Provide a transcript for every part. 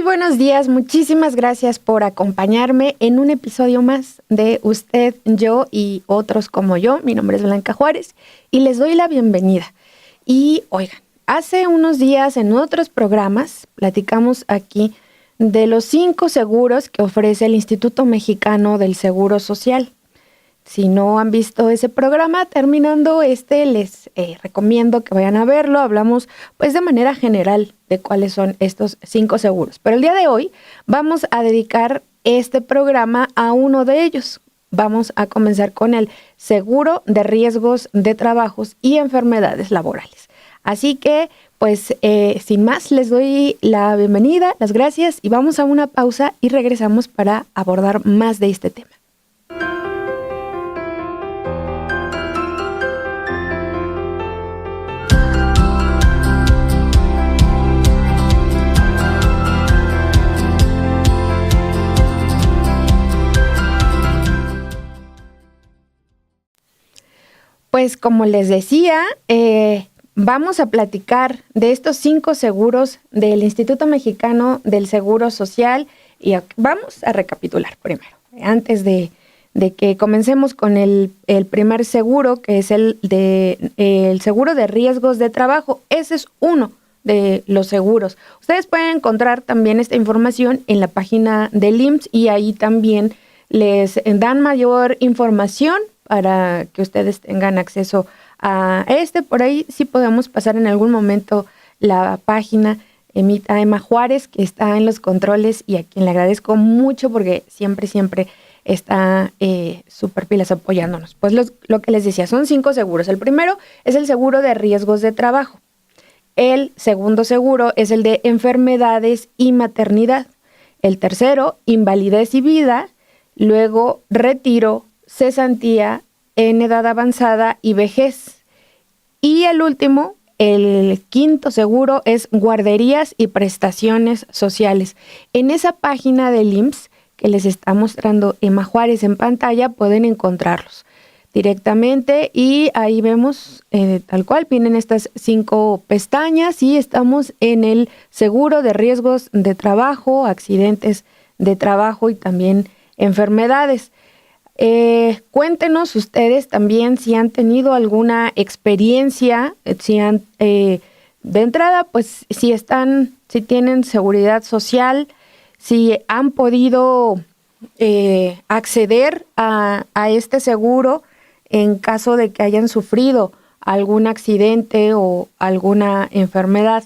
buenos días, muchísimas gracias por acompañarme en un episodio más de Usted, Yo y Otros como Yo. Mi nombre es Blanca Juárez y les doy la bienvenida. Y oigan, hace unos días en otros programas platicamos aquí de los 5 seguros que ofrece el Instituto Mexicano del Seguro Social. Si no han visto ese programa, terminando les recomiendo que vayan a verlo. Hablamos pues de manera general de cuáles son estos 5 seguros. Pero el día de hoy vamos a dedicar este programa a uno de ellos. Vamos a comenzar con el seguro de riesgos de trabajos y enfermedades laborales. Así que pues sin más les doy la bienvenida, las gracias y vamos a una pausa y regresamos para abordar más de este tema. Pues como les decía, vamos a platicar de estos 5 seguros del Instituto Mexicano del Seguro Social y vamos a recapitular primero. Antes de que comencemos con el primer seguro, que es el seguro de riesgos de trabajo. Ese es uno de los seguros. Ustedes pueden encontrar también esta información en la página del IMSS y ahí también les dan mayor información para que ustedes tengan acceso a por ahí sí podemos pasar en algún momento la página a Emma Juárez, que está en los controles y a quien le agradezco mucho porque siempre está súper pilas apoyándonos. Pues lo que les decía, son 5 seguros. El primero es el seguro de riesgos de trabajo. El segundo seguro es el de enfermedades y maternidad. El tercero, invalidez y vida. Luego, retiro, cesantía en edad avanzada y vejez. Y el último, el quinto seguro, es guarderías y prestaciones sociales. En esa página del IMSS que les está mostrando Emma Juárez en pantalla, pueden encontrarlos directamente y ahí vemos tal cual, vienen estas 5 pestañas y estamos en el seguro de riesgos de trabajo, accidentes de trabajo y también enfermedades. Cuéntenos ustedes también si han tenido alguna experiencia, de entrada, pues si tienen seguridad social, si han podido acceder a este seguro en caso de que hayan sufrido algún accidente o alguna enfermedad.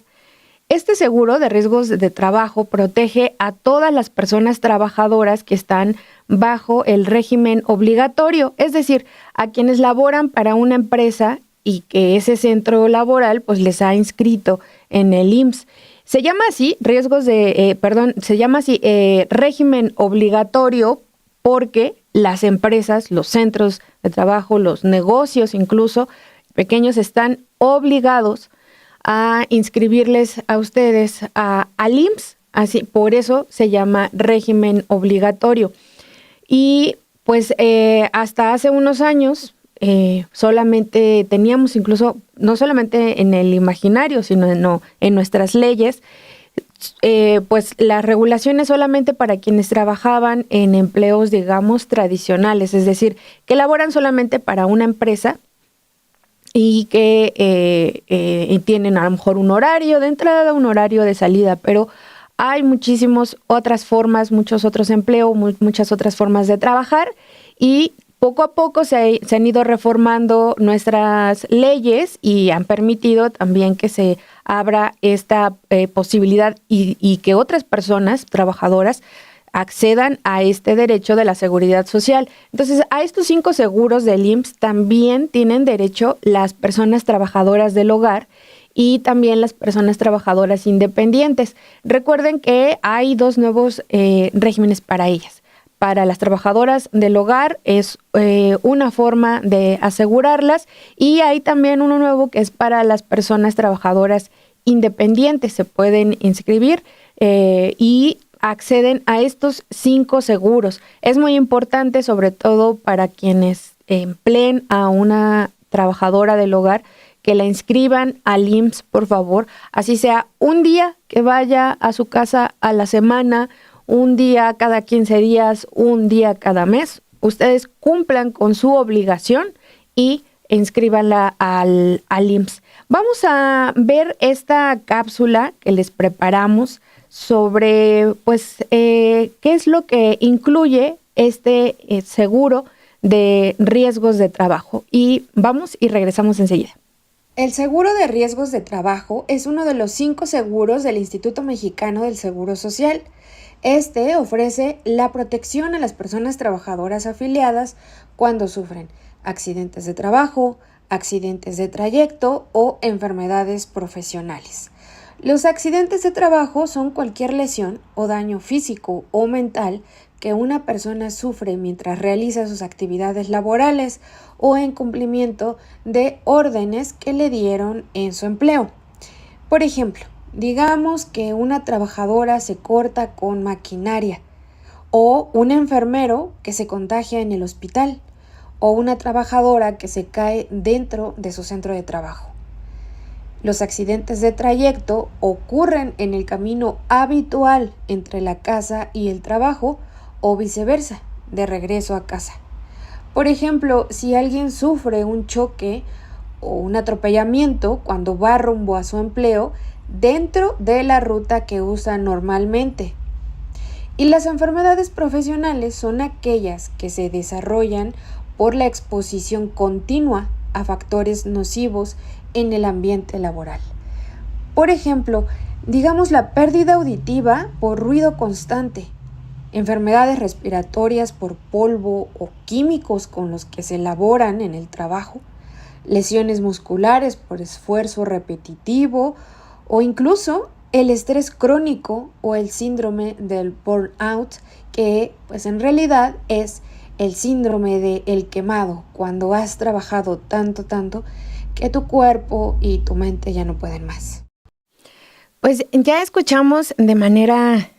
Este seguro de riesgos de trabajo protege a todas las personas trabajadoras que están bajo el régimen obligatorio, es decir, a quienes laboran para una empresa y que ese centro laboral pues les ha inscrito en el IMSS. Se llama así régimen obligatorio porque las empresas, los centros de trabajo, los negocios incluso pequeños están obligados a inscribirles a ustedes al IMSS, así, por eso se llama régimen obligatorio. Y pues hasta hace unos años solamente teníamos incluso, no solamente en el imaginario, sino en nuestras leyes, pues las regulaciones solamente para quienes trabajaban en empleos, digamos, tradicionales, es decir, que laboran solamente para una empresa y que tienen a lo mejor un horario de entrada, un horario de salida, pero hay muchísimas otras formas, muchos otros empleos, muchas otras formas de trabajar y poco a poco se han ido reformando nuestras leyes y han permitido también que se abra esta posibilidad y que otras personas trabajadoras accedan a este derecho de la seguridad social. Entonces, a estos 5 seguros del IMSS también tienen derecho las personas trabajadoras del hogar y también las personas trabajadoras independientes. Recuerden que hay 2 nuevos regímenes para ellas. Para las trabajadoras del hogar es una forma de asegurarlas y hay también uno nuevo que es para las personas trabajadoras independientes. Se pueden inscribir y acceden a estos 5 seguros. Es muy importante, sobre todo para quienes empleen a una trabajadora del hogar, que la inscriban al IMSS, por favor. Así sea un día que vaya a su casa a la semana, un día cada 15 días, un día cada mes. Ustedes cumplan con su obligación y inscríbanla al IMSS. Vamos a ver esta cápsula que les preparamos sobre, pues, qué es lo que incluye este seguro de riesgos de trabajo. Y vamos y regresamos enseguida. El seguro de riesgos de trabajo es uno de los 5 seguros del Instituto Mexicano del Seguro Social. Este ofrece la protección a las personas trabajadoras afiliadas cuando sufren accidentes de trabajo, accidentes de trayecto o enfermedades profesionales. Los accidentes de trabajo son cualquier lesión o daño físico o mental que una persona sufre mientras realiza sus actividades laborales o en cumplimiento de órdenes que le dieron en su empleo. Por ejemplo, digamos que una trabajadora se corta con maquinaria, o un enfermero que se contagia en el hospital, o una trabajadora que se cae dentro de su centro de trabajo. Los accidentes de trayecto ocurren en el camino habitual entre la casa y el trabajo o viceversa, de regreso a casa. Por ejemplo, si alguien sufre un choque o un atropellamiento cuando va rumbo a su empleo dentro de la ruta que usa normalmente. Y las enfermedades profesionales son aquellas que se desarrollan por la exposición continua a factores nocivos en el ambiente laboral. Por ejemplo, digamos la pérdida auditiva por ruido constante, enfermedades respiratorias por polvo o químicos con los que se elaboran en el trabajo, lesiones musculares por esfuerzo repetitivo o incluso el estrés crónico o el síndrome del burnout, que pues en realidad es el síndrome de el quemado, cuando has trabajado tanto que tu cuerpo y tu mente ya no pueden más. Pues ya escuchamos de manera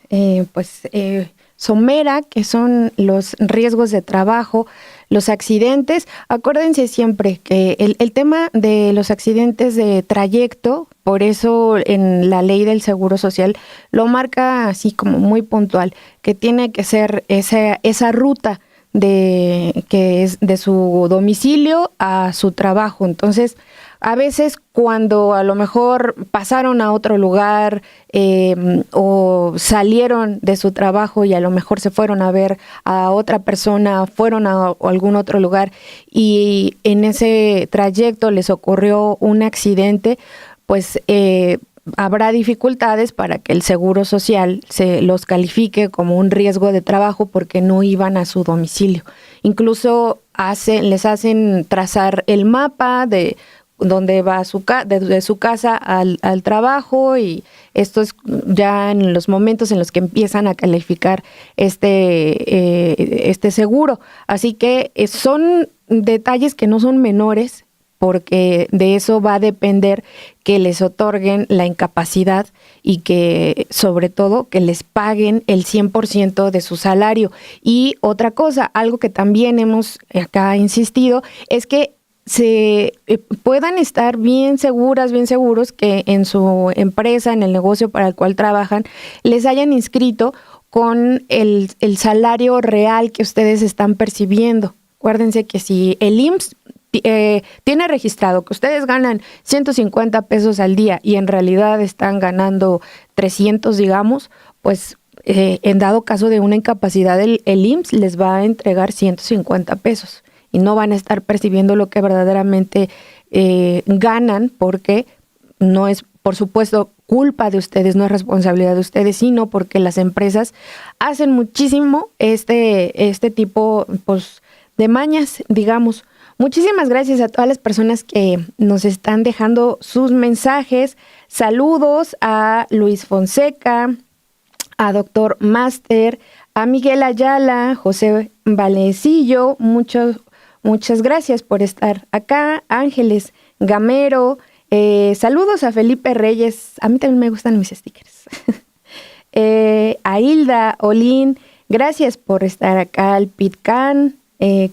somera que son los riesgos de trabajo, los accidentes. Acuérdense siempre que el tema de los accidentes de trayecto, por eso en la ley del Seguro Social lo marca así como muy puntual, que tiene que ser esa ruta que es de su domicilio a su trabajo. Entonces, a veces cuando a lo mejor pasaron a otro lugar o salieron de su trabajo y a lo mejor se fueron a ver a otra persona, fueron a algún otro lugar y en ese trayecto les ocurrió un accidente, pues habrá dificultades para que el Seguro Social se los califique como un riesgo de trabajo porque no iban a su domicilio. Incluso les hacen trazar el mapa de dónde va de su casa al trabajo, y esto es ya en los momentos en los que empiezan a calificar este seguro. Así que son detalles que no son menores, porque de eso va a depender que les otorguen la incapacidad y que, sobre todo, que les paguen el 100% de su salario. Y otra cosa, algo que también hemos acá insistido, es que se puedan estar bien seguros que en su empresa, en el negocio para el cual trabajan, les hayan inscrito con el salario real que ustedes están percibiendo. Acuérdense que si el IMSS tiene registrado que ustedes ganan 150 pesos al día y en realidad están ganando 300, digamos, pues en dado caso de una incapacidad, el IMSS les va a entregar 150 pesos y no van a estar percibiendo lo que verdaderamente ganan, porque no es, por supuesto, culpa de ustedes, no es responsabilidad de ustedes, sino porque las empresas hacen muchísimo este tipo, pues, de mañas, digamos. Muchísimas gracias a todas las personas que nos están dejando sus mensajes. Saludos a Luis Fonseca, a Doctor Master, a Miguel Ayala, José Valecillo. Muchas gracias por estar acá. Ángeles Gamero. Saludos a Felipe Reyes. A mí también me gustan mis stickers. A Hilda Olín. Gracias por estar acá. Al Pitcan.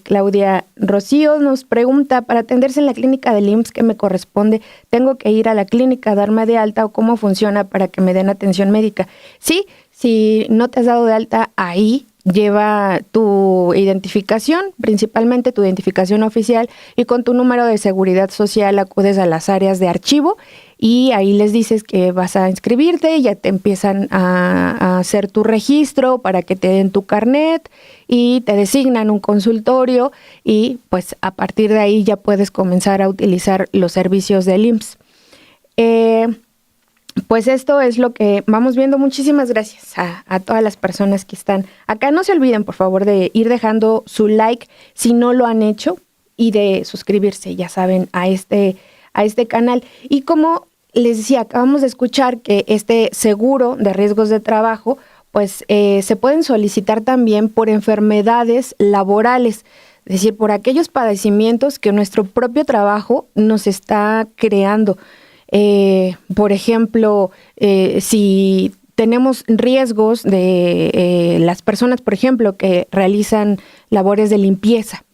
Claudia Rocío nos pregunta, para atenderse en la clínica del IMSS, ¿qué me corresponde? ¿Tengo que ir a la clínica, darme de alta o cómo funciona para que me den atención médica? Sí, si no te has dado de alta ahí, lleva tu identificación, principalmente tu identificación oficial, y con tu número de seguridad social acudes a las áreas de archivo y ahí les dices que vas a inscribirte y ya te empiezan a hacer tu registro para que te den tu carnet y te designan un consultorio y pues a partir de ahí ya puedes comenzar a utilizar los servicios del IMSS. Pues esto es lo que vamos viendo. Muchísimas gracias a todas las personas que están acá. No se olviden, por favor, de ir dejando su like si no lo han hecho y de suscribirse, ya saben, a este canal. Y como les decía, acabamos de escuchar que este seguro de riesgos de trabajo, pues se pueden solicitar también por enfermedades laborales, es decir, por aquellos padecimientos que nuestro propio trabajo nos está creando. Por ejemplo, si tenemos riesgos de las personas, por ejemplo, que realizan labores de limpieza,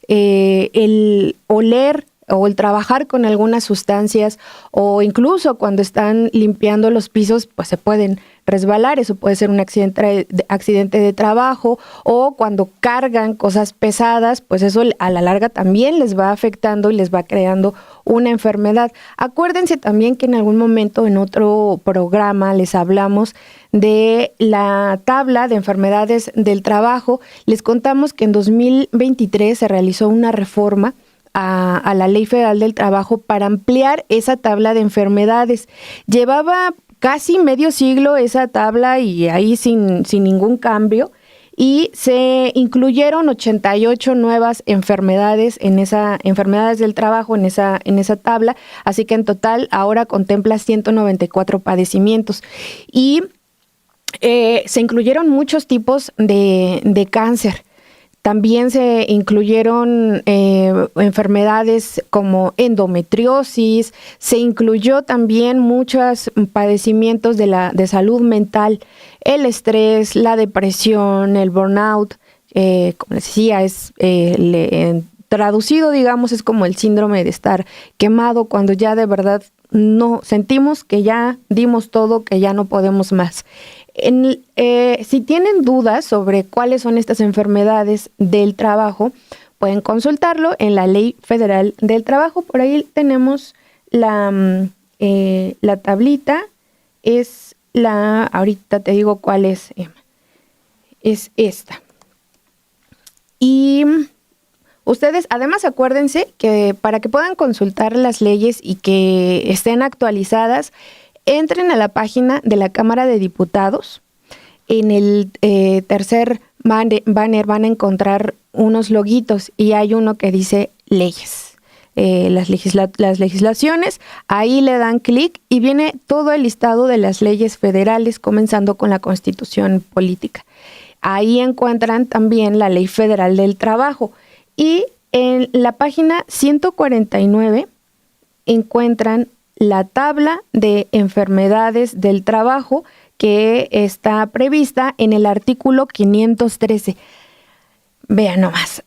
el oler o el trabajar con algunas sustancias o incluso cuando están limpiando los pisos, pues se pueden resbalar. Eso puede ser un accidente de trabajo, o cuando cargan cosas pesadas, pues eso a la larga también les va afectando y les va creando una enfermedad. Acuérdense también que en algún momento en otro programa les hablamos de la tabla de enfermedades del trabajo. Les contamos que en 2023 se realizó una reforma a la Ley Federal del Trabajo para ampliar esa tabla de enfermedades. Llevaba casi medio siglo esa tabla y ahí sin ningún cambio, y se incluyeron 88 nuevas enfermedades enfermedades del trabajo en esa tabla, así que en total ahora contempla 194 padecimientos y se incluyeron muchos tipos de cáncer. También se incluyeron enfermedades como endometriosis, se incluyó también muchos padecimientos de salud mental, el estrés, la depresión, el burnout, como les decía, traducido, digamos, es como el síndrome de estar quemado cuando ya de verdad no sentimos que ya dimos todo, que ya no podemos más. Si tienen dudas sobre cuáles son estas enfermedades del trabajo, pueden consultarlo en la Ley Federal del Trabajo. Por ahí tenemos la tablita, ahorita te digo cuál es esta. Y ustedes, además, acuérdense que para que puedan consultar las leyes y que estén actualizadas, entren a la página de la Cámara de Diputados. En el tercer banner van a encontrar unos loguitos y hay uno que dice leyes, las legislaciones. Ahí le dan clic y viene todo el listado de las leyes federales, comenzando con la Constitución Política. Ahí encuentran también la Ley Federal del Trabajo y en la página 149 encuentran la tabla de enfermedades del trabajo que está prevista en el artículo 513. Vean nomás,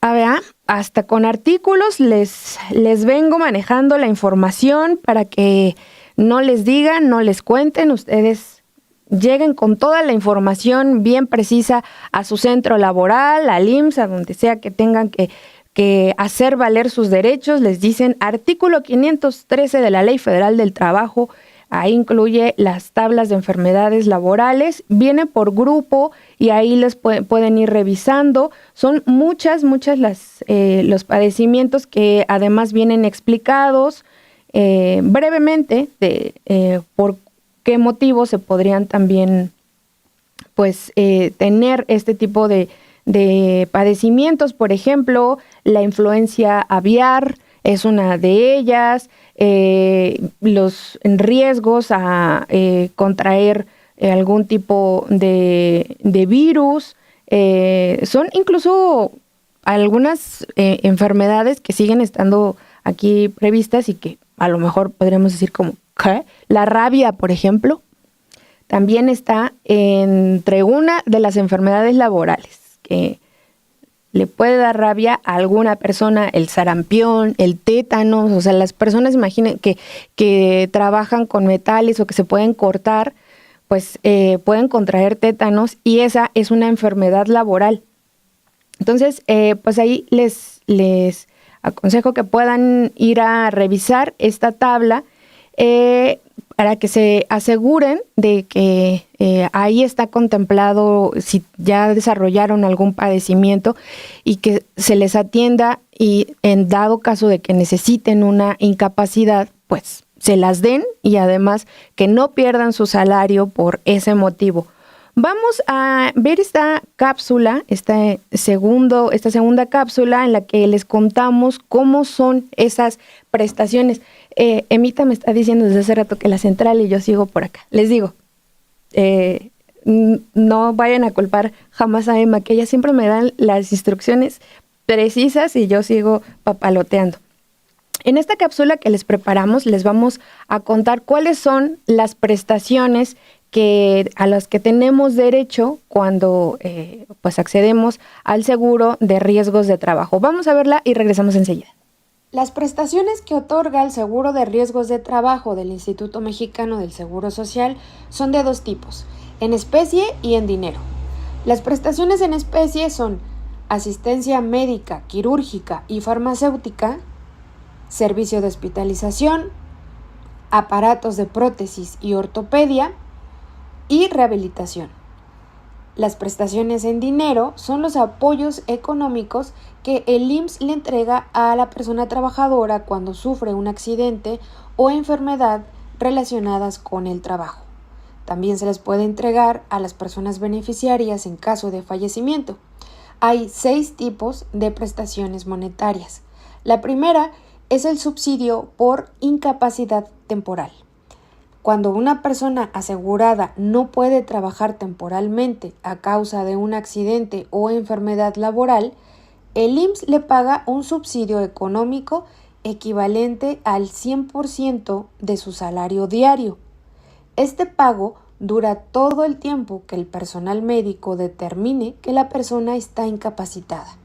hasta con artículos les vengo manejando la información para que no les digan, no les cuenten, ustedes lleguen con toda la información bien precisa a su centro laboral, al IMSS, a donde sea que tengan que hacer valer sus derechos. Les dicen artículo 513 de la Ley Federal del Trabajo. Ahí incluye las tablas de enfermedades laborales, viene por grupo y ahí les pueden ir revisando. Son muchas los padecimientos que además vienen explicados brevemente de por qué motivos se podrían también tener este tipo de padecimientos. Por ejemplo, la influencia aviar es una de ellas, los riesgos a contraer algún tipo de virus, son incluso algunas enfermedades que siguen estando aquí previstas y que a lo mejor podríamos decir como, ¿qué? La rabia, por ejemplo, también está entre una de las enfermedades laborales, que le puede dar rabia a alguna persona el sarampión, el tétanos, o sea, las personas imaginen que trabajan con metales o que se pueden cortar, pues pueden contraer tétanos y esa es una enfermedad laboral. Entonces, pues ahí les aconsejo que puedan ir a revisar esta tabla para que se aseguren de que ahí está contemplado si ya desarrollaron algún padecimiento y que se les atienda y en dado caso de que necesiten una incapacidad, pues se las den y además que no pierdan su salario por ese motivo. Vamos a ver esta cápsula, esta segunda cápsula en la que les contamos cómo son esas prestaciones. Emita me está diciendo desde hace rato que la central y yo sigo por acá. Les digo, no vayan a culpar jamás a Emma, que ella siempre me dan las instrucciones precisas y yo sigo papaloteando. En esta cápsula que les preparamos les vamos a contar cuáles son las prestaciones a las que tenemos derecho cuando pues accedemos al seguro de riesgos de trabajo. Vamos a verla y regresamos enseguida. Las prestaciones que otorga el Seguro de Riesgos de Trabajo del Instituto Mexicano del Seguro Social son de dos tipos, en especie y en dinero. Las prestaciones en especie son asistencia médica, quirúrgica y farmacéutica, servicio de hospitalización, aparatos de prótesis y ortopedia y rehabilitación. Las prestaciones en dinero son los apoyos económicos que el IMSS le entrega a la persona trabajadora cuando sufre un accidente o enfermedad relacionadas con el trabajo. También se les puede entregar a las personas beneficiarias en caso de fallecimiento. Hay 6 tipos de prestaciones monetarias. La primera es el subsidio por incapacidad temporal. Cuando una persona asegurada no puede trabajar temporalmente a causa de un accidente o enfermedad laboral, el IMSS le paga un subsidio económico equivalente al 100% de su salario diario. Este pago dura todo el tiempo que el personal médico determine que la persona está incapacitada.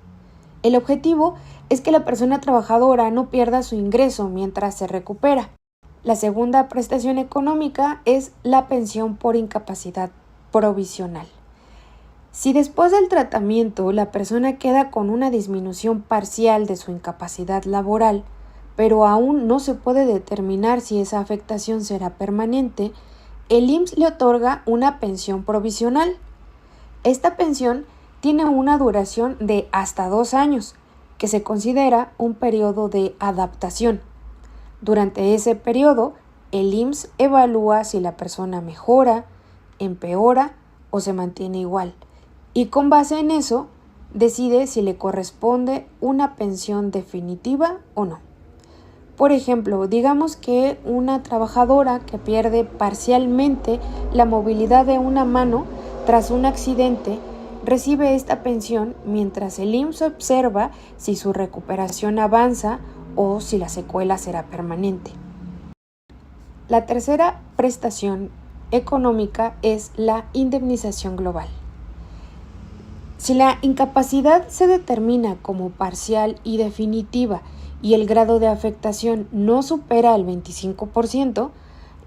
El objetivo es que la persona trabajadora no pierda su ingreso mientras se recupera. La segunda prestación económica es la pensión por incapacidad provisional. Si después del tratamiento la persona queda con una disminución parcial de su incapacidad laboral, pero aún no se puede determinar si esa afectación será permanente, el IMSS le otorga una pensión provisional. Esta pensión tiene una duración de hasta 2 años, que se considera un periodo de adaptación. Durante ese periodo, el IMSS evalúa si la persona mejora, empeora o se mantiene igual, y con base en eso, decide si le corresponde una pensión definitiva o no. Por ejemplo, digamos que una trabajadora que pierde parcialmente la movilidad de una mano tras un accidente recibe esta pensión mientras el IMSS observa si su recuperación avanza o si la secuela será permanente. La tercera prestación económica es la indemnización global. Si la incapacidad se determina como parcial y definitiva y el grado de afectación no supera el 25%,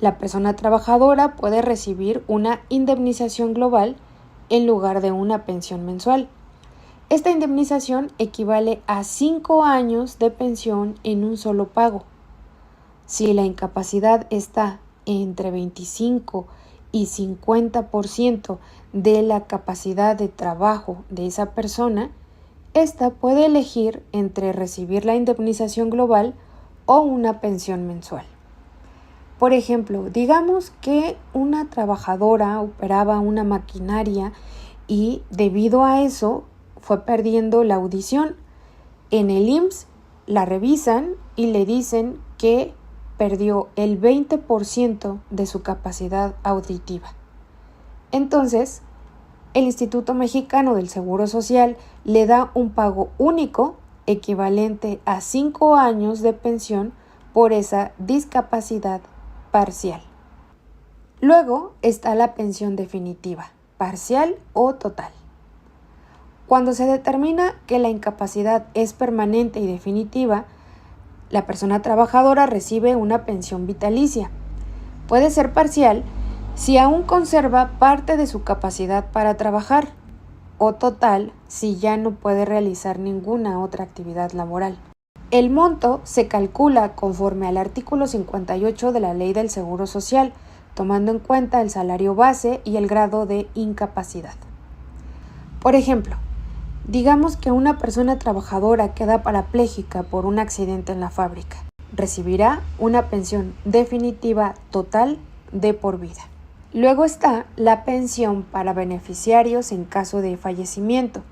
la persona trabajadora puede recibir una indemnización global en lugar de una pensión mensual. Esta indemnización equivale a 5 años de pensión en un solo pago. Si la incapacidad está entre 25 y 50% de la capacidad de trabajo de esa persona, ésta puede elegir entre recibir la indemnización global o una pensión mensual. Por ejemplo, digamos que una trabajadora operaba una maquinaria y debido a eso fue perdiendo la audición. En el IMSS la revisan y le dicen que perdió el 20% de su capacidad auditiva. Entonces, el Instituto Mexicano del Seguro Social le da un pago único equivalente a 5 años de pensión por esa discapacidad parcial. Luego está la pensión definitiva, parcial o total. Cuando se determina que la incapacidad es permanente y definitiva, la persona trabajadora recibe una pensión vitalicia. Puede ser parcial si aún conserva parte de su capacidad para trabajar, o total si ya no puede realizar ninguna otra actividad laboral. El monto se calcula conforme al artículo 58 de la Ley del Seguro Social, tomando en cuenta el salario base y el grado de incapacidad. Por ejemplo, digamos que una persona trabajadora queda parapléjica por un accidente en la fábrica. Recibirá una pensión definitiva total de por vida. Luego está la pensión para beneficiarios en caso de fallecimiento.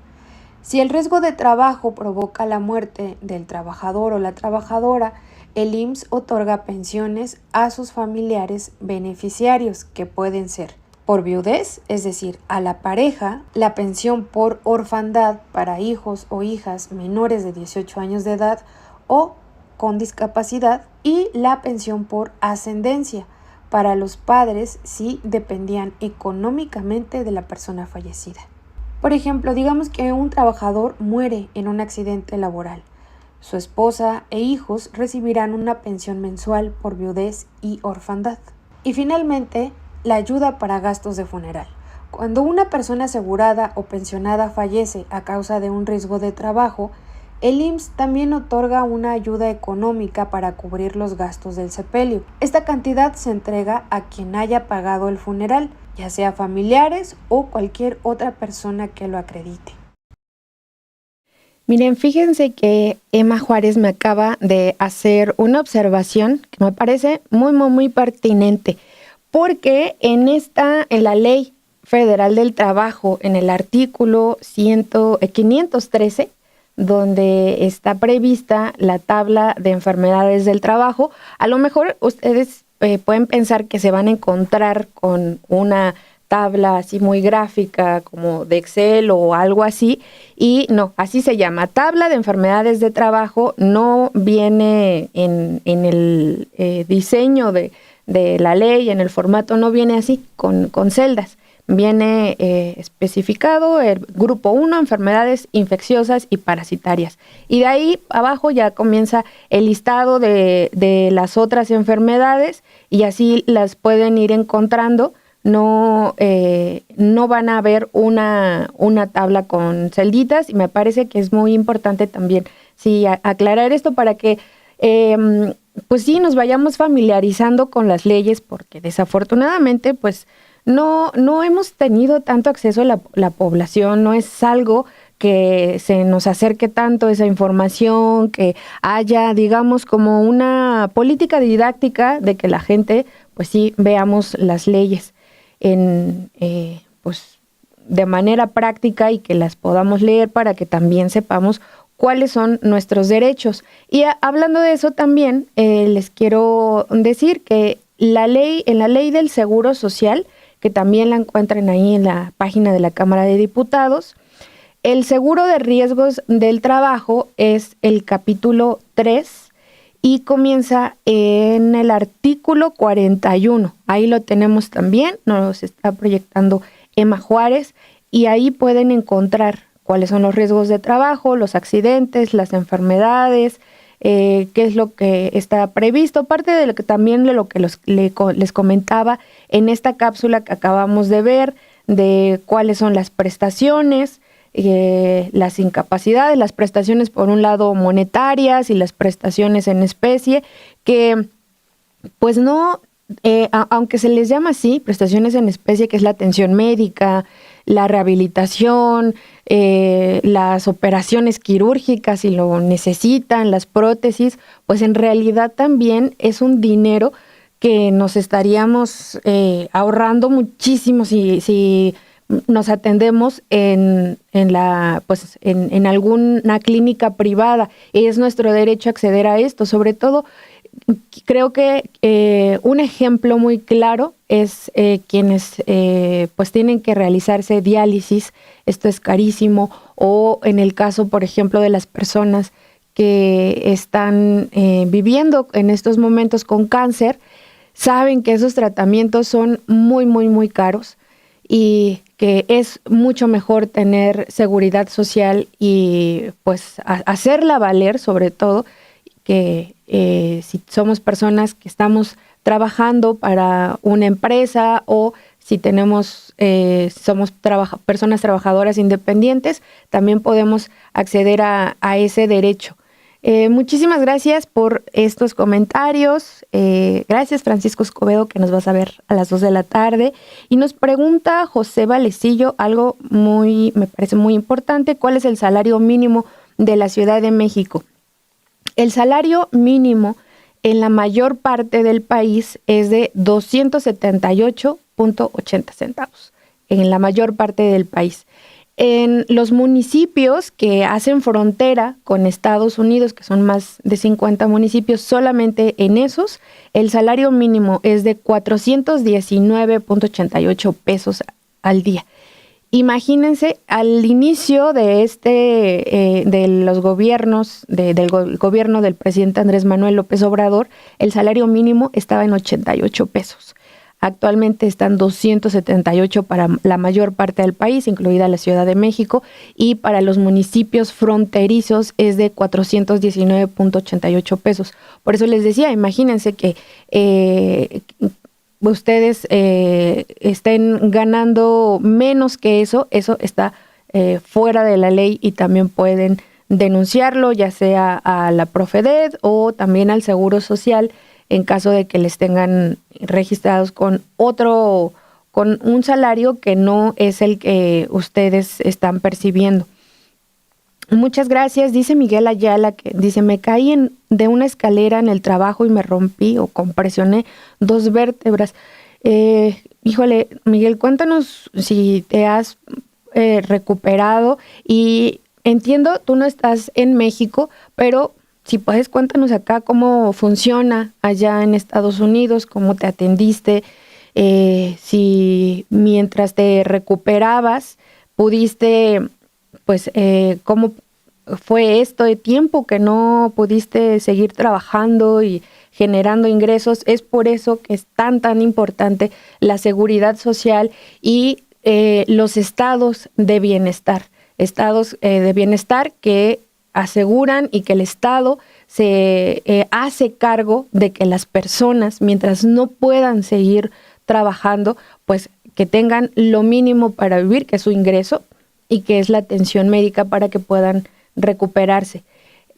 Si el riesgo de trabajo provoca la muerte del trabajador o la trabajadora, el IMSS otorga pensiones a sus familiares beneficiarios, que pueden ser por viudez, es decir, a la pareja, la pensión por orfandad para hijos o hijas menores de 18 años de edad o con discapacidad, y la pensión por ascendencia para los padres si dependían económicamente de la persona fallecida. Por ejemplo, digamos que un trabajador muere en un accidente laboral. Su esposa e hijos recibirán una pensión mensual por viudez y orfandad. Y finalmente, la ayuda para gastos de funeral. Cuando una persona asegurada o pensionada fallece a causa de un riesgo de trabajo, el IMSS también otorga una ayuda económica para cubrir los gastos del sepelio. Esta cantidad se entrega a quien haya pagado el funeral, ya sea familiares o cualquier otra persona que lo acredite. Miren, fíjense que Emma Juárez me acaba de hacer una observación que me parece muy pertinente, porque en la Ley Federal del Trabajo, en el artículo 513, donde está prevista la tabla de enfermedades del trabajo, a lo mejor ustedes pueden pensar que se van a encontrar con una tabla así muy gráfica como de Excel o algo así, y no, así se llama, tabla de enfermedades de trabajo. No viene en el diseño de la ley, en el formato, no viene así con celdas. Viene especificado el grupo 1, enfermedades infecciosas y parasitarias. Y de ahí abajo ya comienza el listado de las otras enfermedades, y así las pueden ir encontrando. No van a ver una tabla con celditas, y me parece que es muy importante también aclarar esto para que pues sí nos vayamos familiarizando con las leyes, porque desafortunadamente pues no hemos tenido tanto acceso a la población, no es algo que se nos acerque tanto esa información, que haya, digamos, como una política didáctica de que la gente, pues sí, veamos las leyes pues de manera práctica, y que las podamos leer para que también sepamos cuáles son nuestros derechos. Y hablando de eso también, les quiero decir que en la ley del Seguro Social, que también la encuentran ahí en la página de la Cámara de Diputados, el seguro de riesgos del trabajo es el capítulo 3 y comienza en el artículo 41. Ahí lo tenemos también, nos está proyectando Emma Juárez, y ahí pueden encontrar cuáles son los riesgos de trabajo, los accidentes, las enfermedades, qué es lo que está previsto, parte de lo que también les comentaba en esta cápsula que acabamos de ver, de cuáles son las prestaciones, las incapacidades, las prestaciones por un lado monetarias y las prestaciones en especie, que pues no, aunque se les llama así, prestaciones en especie, que es la atención médica, la rehabilitación, las operaciones quirúrgicas si lo necesitan, las prótesis, pues en realidad también es un dinero que nos estaríamos ahorrando muchísimo si nos atendemos en alguna clínica privada. Es nuestro derecho acceder a esto. Sobre todo, creo que un ejemplo muy claro es quienes pues tienen que realizarse diálisis. Esto es carísimo, o en el caso, por ejemplo, de las personas que están viviendo en estos momentos con cáncer, saben que esos tratamientos son muy caros, y que es mucho mejor tener seguridad social y pues hacerla valer, sobre todo que si somos personas que estamos trabajando para una empresa o si somos personas trabajadoras independientes, también podemos acceder a ese derecho. Muchísimas gracias por estos comentarios. Gracias, Francisco Escobedo, que nos vas a ver a las 2 de la tarde. Y nos pregunta José Valecillo algo me parece muy importante. ¿Cuál es el salario mínimo de la Ciudad de México? El salario mínimo en la mayor parte del país es de 278.80 centavos. En la mayor parte del país. En los municipios que hacen frontera con Estados Unidos, que son más de 50 municipios, solamente en esos, el salario mínimo es de 419.88 pesos al día. Imagínense, al inicio de de los gobiernos, del gobierno del presidente Andrés Manuel López Obrador, el salario mínimo estaba en 88 pesos. Actualmente están 278 para la mayor parte del país, incluida la Ciudad de México, y para los municipios fronterizos es de 419.88 pesos. Por eso les decía, imagínense que ustedes estén ganando menos que eso está fuera de la ley y también pueden denunciarlo, ya sea a la Profedet o también al Seguro Social, en caso de que les tengan registrados con un salario que no es el que ustedes están percibiendo. Muchas gracias. Dice Miguel Ayala, que dice, me caí de una escalera en el trabajo y me rompí o compresioné 2 vértebras. Híjole, Miguel, cuéntanos si te has recuperado, y entiendo, tú no estás en México, pero si puedes, cuéntanos acá cómo funciona allá en Estados Unidos, cómo te atendiste, si mientras te recuperabas pudiste, pues, cómo fue esto de tiempo que no pudiste seguir trabajando y generando ingresos. Es por eso que es tan importante la seguridad social y los estados de bienestar. Estados de bienestar que aseguran y que el Estado se hace cargo de que las personas, mientras no puedan seguir trabajando, pues que tengan lo mínimo para vivir, que es su ingreso, y que es la atención médica para que puedan recuperarse.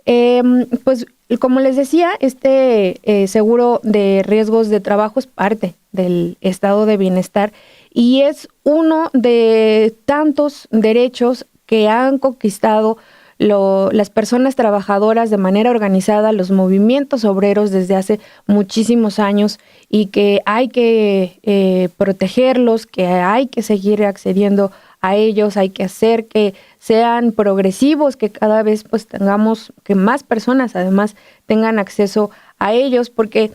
Pues como les decía, este seguro de riesgos de trabajo es parte del estado de bienestar y es uno de tantos derechos que han conquistado las personas trabajadoras de manera organizada, los movimientos obreros desde hace muchísimos años, y que hay que protegerlos, que hay que seguir accediendo a ellos, hay que hacer que sean progresivos, que cada vez pues tengamos, que más personas además tengan acceso a ellos, porque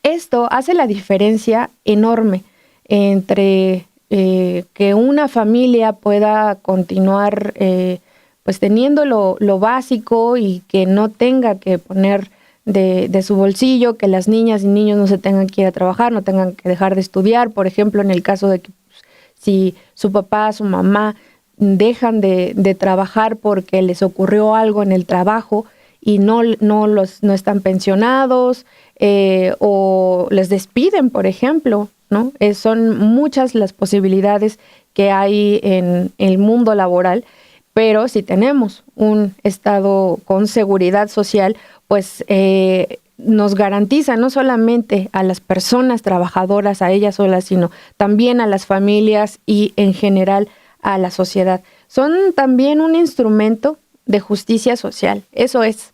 esto hace la diferencia enorme entre que una familia pueda continuar pues teniendo lo básico y que no tenga que poner de su bolsillo, que las niñas y niños no se tengan que ir a trabajar, no tengan que dejar de estudiar, por ejemplo, en el caso de que pues, si su papá, su mamá dejan de trabajar porque les ocurrió algo en el trabajo y no están pensionados o les despiden, por ejemplo, ¿no? Son muchas las posibilidades que hay en el mundo laboral. Pero si tenemos un Estado con seguridad social, pues nos garantiza no solamente a las personas trabajadoras, a ellas solas, sino también a las familias y en general a la sociedad. Son también un instrumento de justicia social. Eso es,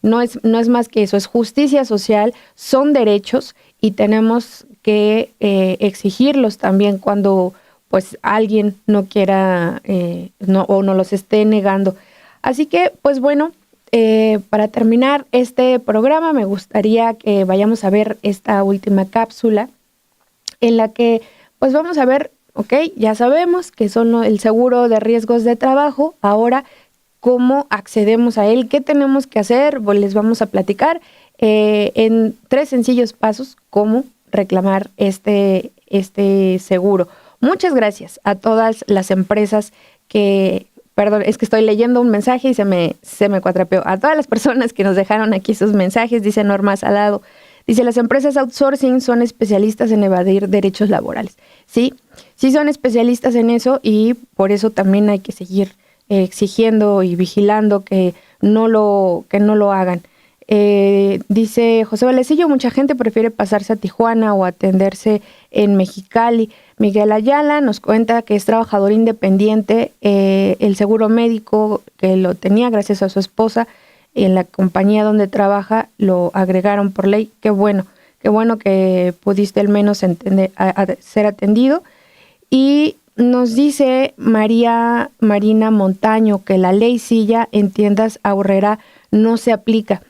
no es más que eso, es justicia social, son derechos y tenemos que exigirlos también cuando pues alguien no quiera o no los esté negando. Así que, pues bueno, para terminar este programa me gustaría que vayamos a ver esta última cápsula en la que pues vamos a ver, ya sabemos que son el seguro de riesgos de trabajo. Ahora, ¿cómo accedemos a él? ¿Qué tenemos que hacer? Pues les vamos a platicar en 3 sencillos pasos cómo reclamar este este seguro. Muchas gracias a todas las empresas que, perdón, es que estoy leyendo un mensaje y se me cuatrapeó. A todas las personas que nos dejaron aquí sus mensajes, dice Norma Salado. Dice, las empresas outsourcing son especialistas en evadir derechos laborales. Sí son especialistas en eso y por eso también hay que seguir exigiendo y vigilando que no lo hagan. Dice José Valecillo, mucha gente prefiere pasarse a Tijuana o atenderse en Mexicali. Miguel Ayala nos cuenta que es trabajador independiente, el seguro médico que lo tenía gracias a su esposa en la compañía donde trabaja lo agregaron por ley. Qué bueno que pudiste al menos ser atendido. Y nos dice Marina Montaño que la ley Silla en tiendas Aurrera no se aplica.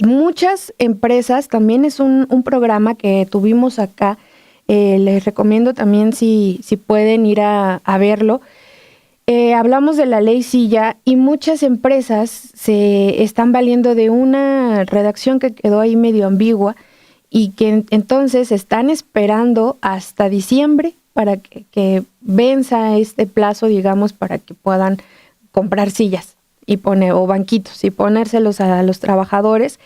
Muchas empresas, también es un programa que tuvimos acá, les recomiendo también si pueden ir a verlo. Hablamos de la ley Silla y muchas empresas se están valiendo de una redacción que quedó ahí medio ambigua y que entonces están esperando hasta diciembre para que venza este plazo, digamos, para que puedan comprar sillas o banquitos y ponérselos a los trabajadores.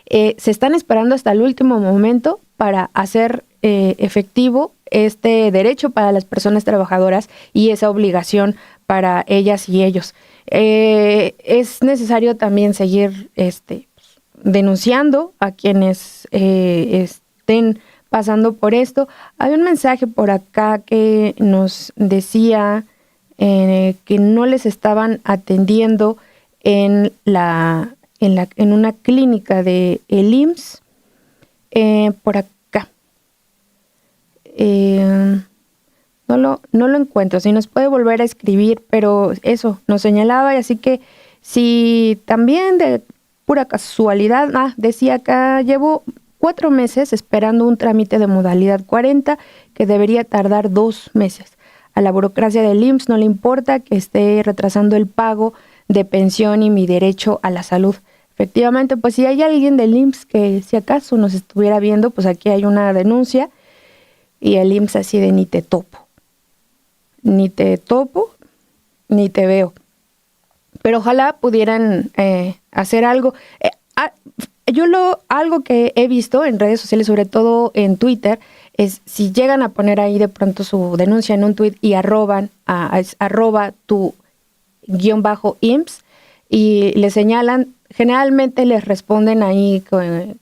Se están esperando hasta el último momento para hacer efectivo este derecho para las personas trabajadoras y esa obligación para ellas y ellos. Es necesario también seguir denunciando a quienes estén pasando por esto. Hay un mensaje por acá que nos decía que no les estaban atendiendo en una clínica de el IMSS, por acá. No lo encuentro, si nos puede volver a escribir, pero eso nos señalaba, y así que si también de pura casualidad, decía acá, llevo 4 meses esperando un trámite de modalidad 40 que debería tardar 2 meses. A la burocracia del IMSS no le importa que esté retrasando el pago de pensión y mi derecho a la salud. Efectivamente, pues si hay alguien del IMSS que si acaso nos estuviera viendo, pues aquí hay una denuncia y el IMSS así de ni te topo, ni te veo. Pero ojalá pudieran hacer algo. Algo que he visto en redes sociales, sobre todo en Twitter, es si llegan a poner ahí de pronto su denuncia en un tweet y arroba tu _IMSS y le señalan, generalmente les responden ahí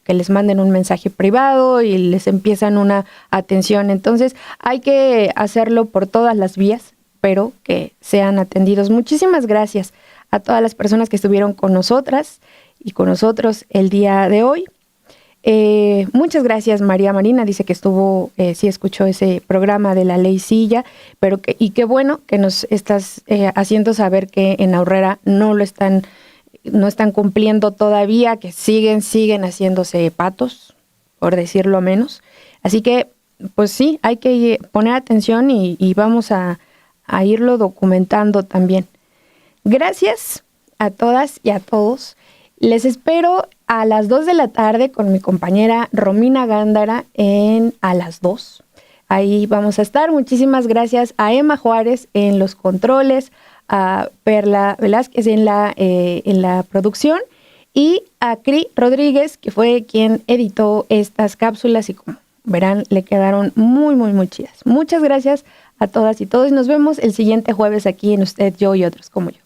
que les manden un mensaje privado y les empiezan una atención. Entonces hay que hacerlo por todas las vías, pero que sean atendidos. Muchísimas gracias a todas las personas que estuvieron con nosotras y con nosotros el día de hoy. Muchas gracias María Marina, dice que estuvo, sí escuchó ese programa de la ley Silla, y qué bueno que nos estás haciendo saber que en Aurrera no están cumpliendo todavía, que siguen haciéndose patos, por decirlo menos. Así que, pues sí, hay que poner atención y vamos a irlo documentando también. Gracias a todas y a todos. Les espero a las 2 de la tarde con mi compañera Romina Gándara a las 2. Ahí vamos a estar. Muchísimas gracias a Emma Juárez en los controles, a Perla Velázquez en la producción y a Cri Rodríguez, que fue quien editó estas cápsulas y como verán le quedaron muy, muy, muy chidas. Muchas gracias a todas y todos. Nos vemos el siguiente jueves aquí en Usted, Yo y Otros como yo.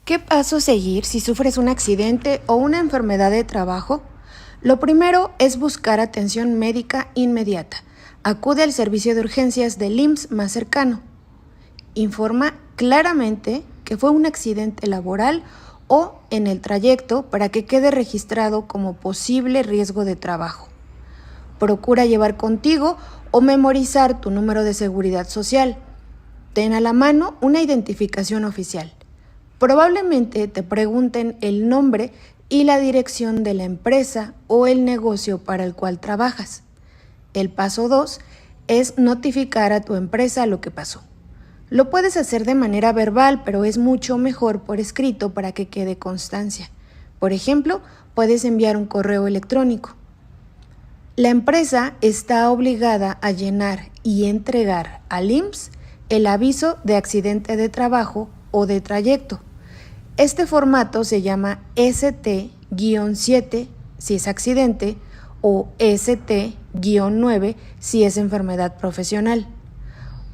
¿Qué paso seguir si sufres un accidente o una enfermedad de trabajo? Lo primero es buscar atención médica inmediata. Acude al servicio de urgencias del IMSS más cercano. Informa claramente que fue un accidente laboral o en el trayecto para que quede registrado como posible riesgo de trabajo. Procura llevar contigo o memorizar tu número de seguridad social. Ten a la mano una identificación oficial. Probablemente te pregunten el nombre y la dirección de la empresa o el negocio para el cual trabajas. El paso 2 es notificar a tu empresa lo que pasó. Lo puedes hacer de manera verbal, pero es mucho mejor por escrito para que quede constancia. Por ejemplo, puedes enviar un correo electrónico. La empresa está obligada a llenar y entregar al IMSS el aviso de accidente de trabajo o de trayecto. Este formato se llama ST-7 si es accidente o ST-9 si es enfermedad profesional.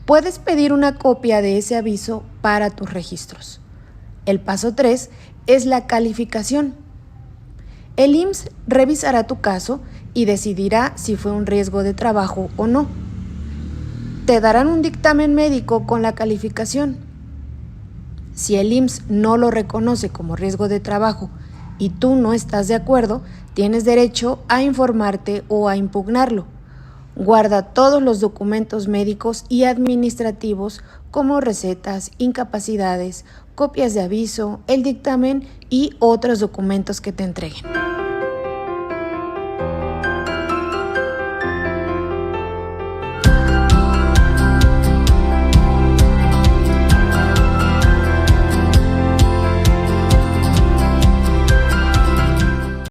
Puedes pedir una copia de ese aviso para tus registros. El paso 3 es la calificación. El IMSS revisará tu caso y decidirá si fue un riesgo de trabajo o no. Te darán un dictamen médico con la calificación. Si el IMSS no lo reconoce como riesgo de trabajo y tú no estás de acuerdo, tienes derecho a informarte o a impugnarlo. Guarda todos los documentos médicos y administrativos como recetas, incapacidades, copias de aviso, el dictamen y otros documentos que te entreguen.